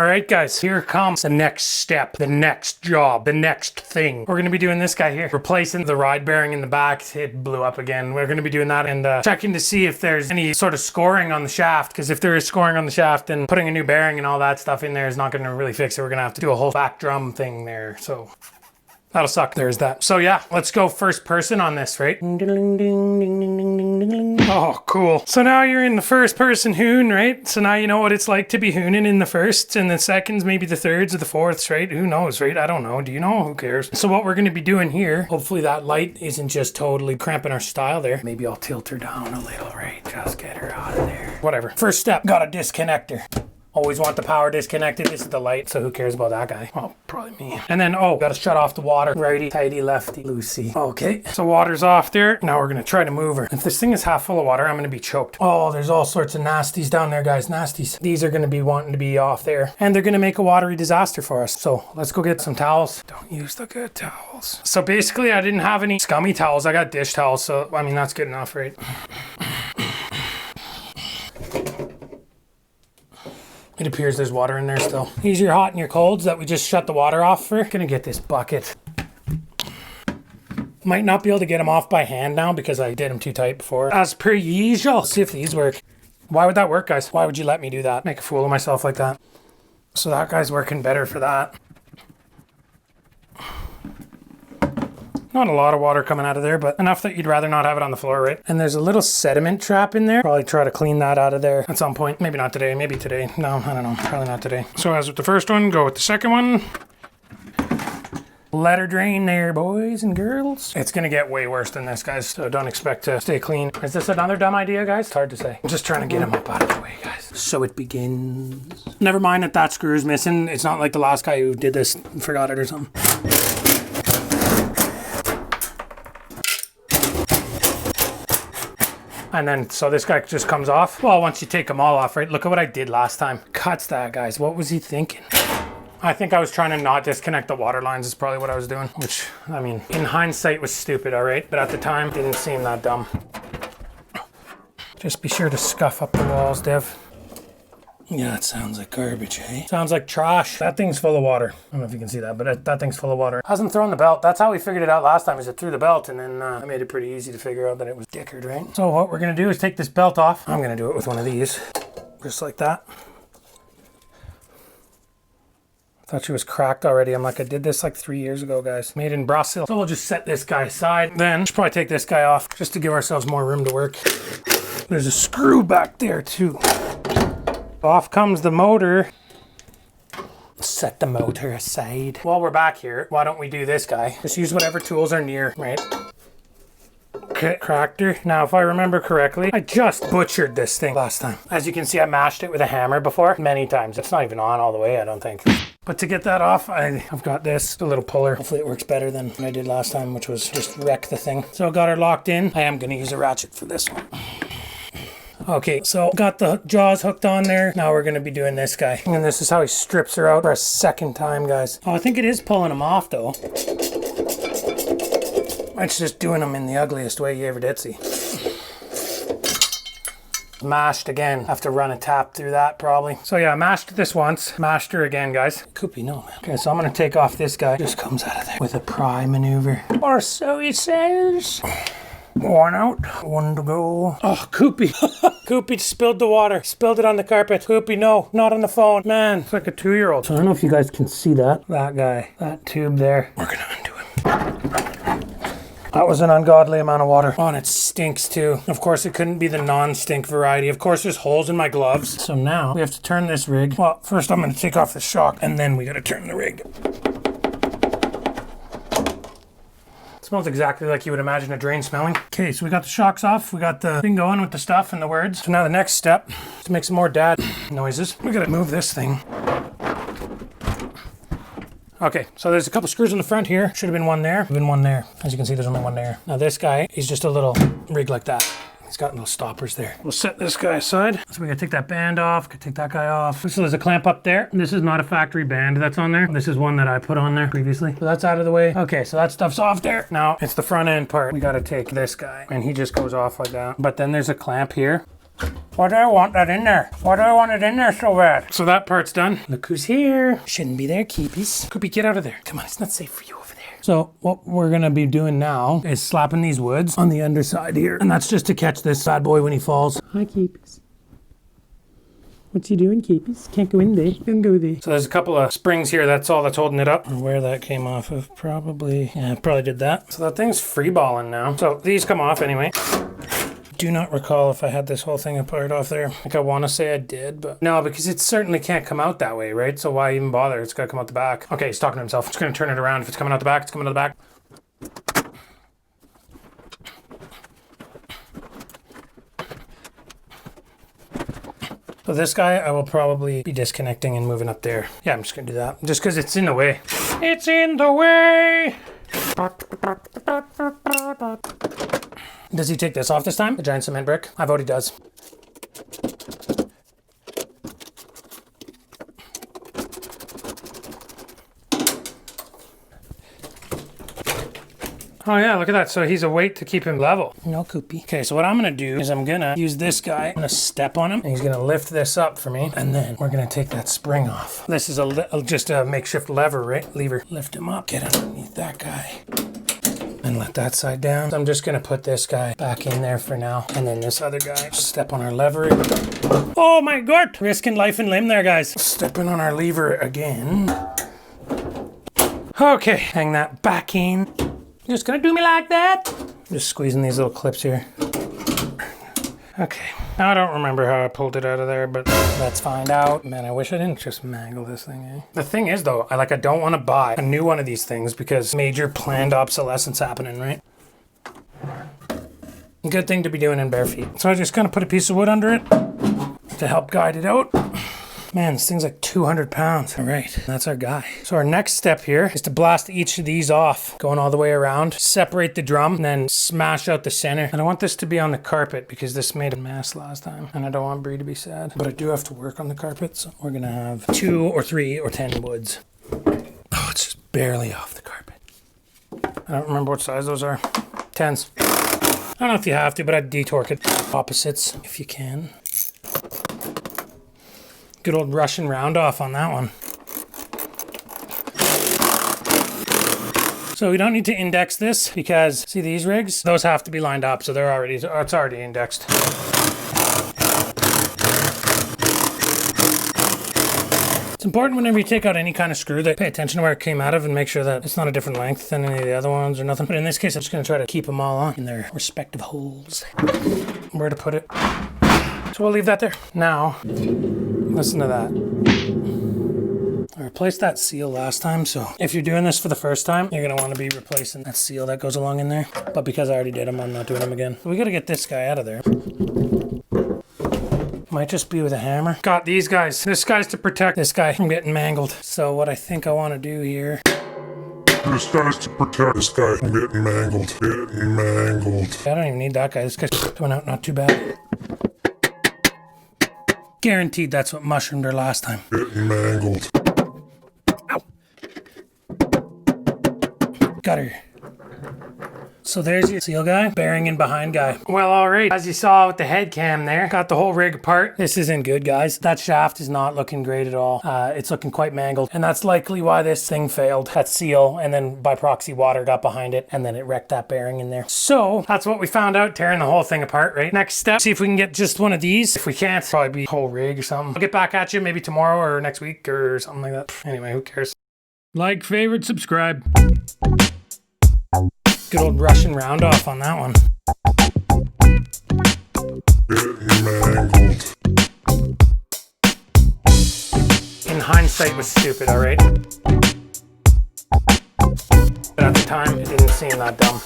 right, guys, here comes the next step, the next job, the next thing. We're gonna be doing this guy here, replacing the ride bearing in the back. It blew up again. We're gonna be doing that and checking to see if there's any sort of scoring on the shaft, because if there is scoring on the shaft, then putting a new bearing and all that stuff in there is not gonna really fix it. We're gonna have to do a whole back drum thing there, so that'll suck. There's that. So yeah, let's go first person on this, right? Oh, cool. So now you're in the first person hoon, right? So now you know what it's like to be hooning in the firsts and the seconds, maybe the thirds or the fourths, right? Who knows, right? I don't know. Do you know? Who cares? So what we're going to be doing here, hopefully that light isn't just totally cramping our style there. Maybe I'll tilt her down a little, right? Just get her out of there. Whatever. First step, got a disconnector. Always want the power disconnected. This is the light, so who cares about that guy? Well, probably me. And then, gotta shut off the water. Righty, tighty, lefty, loosey. Okay, so water's off there. Now we're gonna try to move her. If this thing is half full of water, I'm gonna be choked. Oh, there's all sorts of nasties down there, guys. Nasties. These are gonna be wanting to be off there. And they're gonna make a watery disaster for us. So let's go get some towels. Don't use the good towels. So basically, I didn't have any scummy towels. I got dish towels, so I mean, that's good enough, right? It appears there's water in there still. These are your hot and your colds that we just shut the water off for. Gonna get this bucket. Might not be able to get them off by hand now because I did them too tight before. As per usual. See if these work. Why would that work, guys? Why would you let me do that? Make a fool of myself like that. So that guy's working better for that. Not a lot of water coming out of there, but enough that you'd rather not have it on the floor, right? And there's a little sediment trap in there. Probably try to clean that out of there at some point. Maybe not today, maybe today. No, I don't know, probably not today. So as with the first one, go with the second one. Let her drain there, boys and girls. It's gonna get way worse than this, guys, so don't expect to stay clean. Is this another dumb idea, guys? It's hard to say. I'm just trying to get him up out of the way, guys. So it begins. Never mind that screw is missing. It's not like the last guy who did this and forgot it or something. And then, so this guy just comes off. Well, once you take them all off, right? Look at what I did last time. Cuts that, guys. What was he thinking? I think I was trying to not disconnect the water lines is probably what I was doing. Which, I mean, in hindsight was stupid, all right? But at the time, didn't seem that dumb. Just be sure to scuff up the walls, Dev. Yeah, it sounds like garbage, eh? Sounds like trash. That thing's full of water. I don't know if you can see that, but that thing's full of water. Hasn't thrown the belt. That's how we figured it out last time, is it threw the belt, and then I made it pretty easy to figure out that it was dickered, right? So what we're gonna do is take this belt off. I'm gonna do it with one of these, just like that. I thought she was cracked already. I'm like, I did this like 3 years ago, guys. Made in Brazil. So we'll just set this guy aside. Then we should probably take this guy off just to give ourselves more room to work. There's a screw back there too. Off comes the motor. Set the motor aside. While we're back here, why don't we do this guy? Just use whatever tools are near, right? Okay, cracked her. Now, if I remember correctly, I just butchered this thing last time. As you can see, I mashed it with a hammer before many times. It's not even on all the way, I don't think. But to get that off, I've got this, a little puller. Hopefully it works better than what I did last time, which was just wreck the thing. So I got her locked in. I am gonna use a ratchet for this one. Okay, so got the jaws hooked on there. Now we're gonna be doing this guy. And this is how he strips her out for a second time, guys. Oh, I think it is pulling him off though. It's just doing them in the ugliest way you ever did see. Mashed again. Have to run a tap through that probably. So yeah, I mashed this once. Mashed her again, guys. Kūpi, no man. Okay, so I'm gonna take off this guy. Just comes out of there with a pry maneuver. Or so he says. One out, one to go. Oh, Kūpi. Kūpi spilled the water. Spilled it on the carpet. Kūpi, no, not on the phone. Man, it's like a 2-year-old. So I don't know if you guys can see that. That guy, that tube there. We're gonna undo him. That was an ungodly amount of water. Oh, and it stinks too. Of course, it couldn't be the non-stink variety. Of course, there's holes in my gloves. So now we have to turn this rig. Well, first I'm gonna take off the shock and then we gotta turn the rig. It smells exactly like you would imagine a drain smelling. Okay, so we got the shocks off. We got the thing going with the stuff and the words. So now the next step is to make some more dad noises. We gotta move this thing. Okay, so there's a couple screws in the front here. Should have been one there. Been one there. As you can see, there's only one there. Now this guy is just a little rig like that. He's got little stoppers there. We'll set this guy aside. So we gotta take that band off, gotta take that guy off. So there's a clamp up there. This is not a factory band that's on there. This is one that I put on there previously. So that's out of the way. Okay, so that stuff's off there. Now it's the front end part. We gotta take this guy and he just goes off like that. But then there's a clamp here. Why do I want that in there? Why do I want it in there so bad? So that part's done. Look who's here. Shouldn't be there, Kūpis. Kūpi, get out of there. Come on, it's not safe for you over there. So what we're gonna be doing now is slapping these woods on the underside here. And that's just to catch this bad boy when he falls. Hi, Kūpis. What's he doing, Kūpis? Can't go in there. Don't go there. So there's a couple of springs here. That's all that's holding it up. Or where that came off of, probably. Yeah, probably did that. So that thing's free balling now. So these come off anyway. Do not recall if I had this whole thing apart off there. Like I want to say I did, but no, because it certainly can't come out that way, right? So why even bother? It's got to come out the back. Okay, he's talking to himself. I'm just going to turn it around. If it's coming out the back, it's coming out the back. So this guy, I will probably be disconnecting and moving up there. Yeah, I'm just going to do that. Just because it's in the way. It's in the way! Does he take this off this time? The giant cement brick? I vote he does. Oh yeah, look at that. So he's a weight to keep him level. No, Kūpi. Okay, so what I'm gonna do is I'm gonna use this guy. I'm gonna step on him, and he's gonna lift this up for me, and then we're gonna take that spring off. This is just a makeshift lever, right? Lever. Lift him up, get underneath that guy, and let that side down. So I'm just gonna put this guy back in there for now, and then this other guy. Step on our lever. Oh my God! Risking life and limb there, guys. Stepping on our lever again. Okay, hang that back in. You're just gonna do me like that? Just squeezing these little clips here. Okay. Now I don't remember how I pulled it out of there, but let's find out. Man, I wish I didn't just mangle this thing, eh? The thing is though, I don't want to buy a new one of these things because major planned obsolescence happening, right? Good thing to be doing in bare feet. So I just kind of put a piece of wood under it to help guide it out. Man, this thing's like 200 pounds. All right, that's our guy. So our next step here is to blast each of these off, going all the way around, separate the drum, and then smash out the center. And I want this to be on the carpet because this made a mess last time, and I don't want Bree to be sad. But I do have to work on the carpet, so we're gonna have 2 or 3 or 10 woods. Oh, it's just barely off the carpet. I don't remember what size those are. 10s. I don't know if you have to, but I'd detorque it. Opposites, if you can. Good old Russian round off on that one. So we don't need to index this because, see these rigs? Those have to be lined up, so it's already indexed. It's important whenever you take out any kind of screw that pay attention to where it came out of and make sure that it's not a different length than any of the other ones or nothing. But in this case, I'm just gonna try to keep them all on in their respective holes. Where to put it. So we'll leave that there. Now, listen to that. I replaced that seal last time, so if you're doing this for the first time, you're gonna wanna be replacing that seal that goes along in there. But because I already did them, I'm not doing them again. So we gotta get this guy out of there. Might just be with a hammer. Got these guys. This guy's to protect this guy from getting mangled. So what I think I wanna do here. This guy's to protect this guy from getting mangled. I don't even need that guy. This guy's coming out not too bad. Guaranteed that's what mushroomed her last time. Getting mangled. Ow. Got her. So there's your seal guy, bearing in behind guy. Well, all right, as you saw with the head cam there, got the whole rig apart. This isn't good, guys. That shaft is not looking great at all. It's looking quite mangled, and that's likely why this thing failed. That seal, and then by proxy water got behind it, and then it wrecked that bearing in there. So that's what we found out, tearing the whole thing apart, right? Next step, see if we can get just one of these. If we can't, probably be whole rig or something. I'll get back at you maybe tomorrow or next week or something like that. Anyway, who cares? Like, favorite, subscribe. Good old Russian round off on that one. Getting mangled. In hindsight, was stupid, alright? But at the time, it didn't seem that dumb.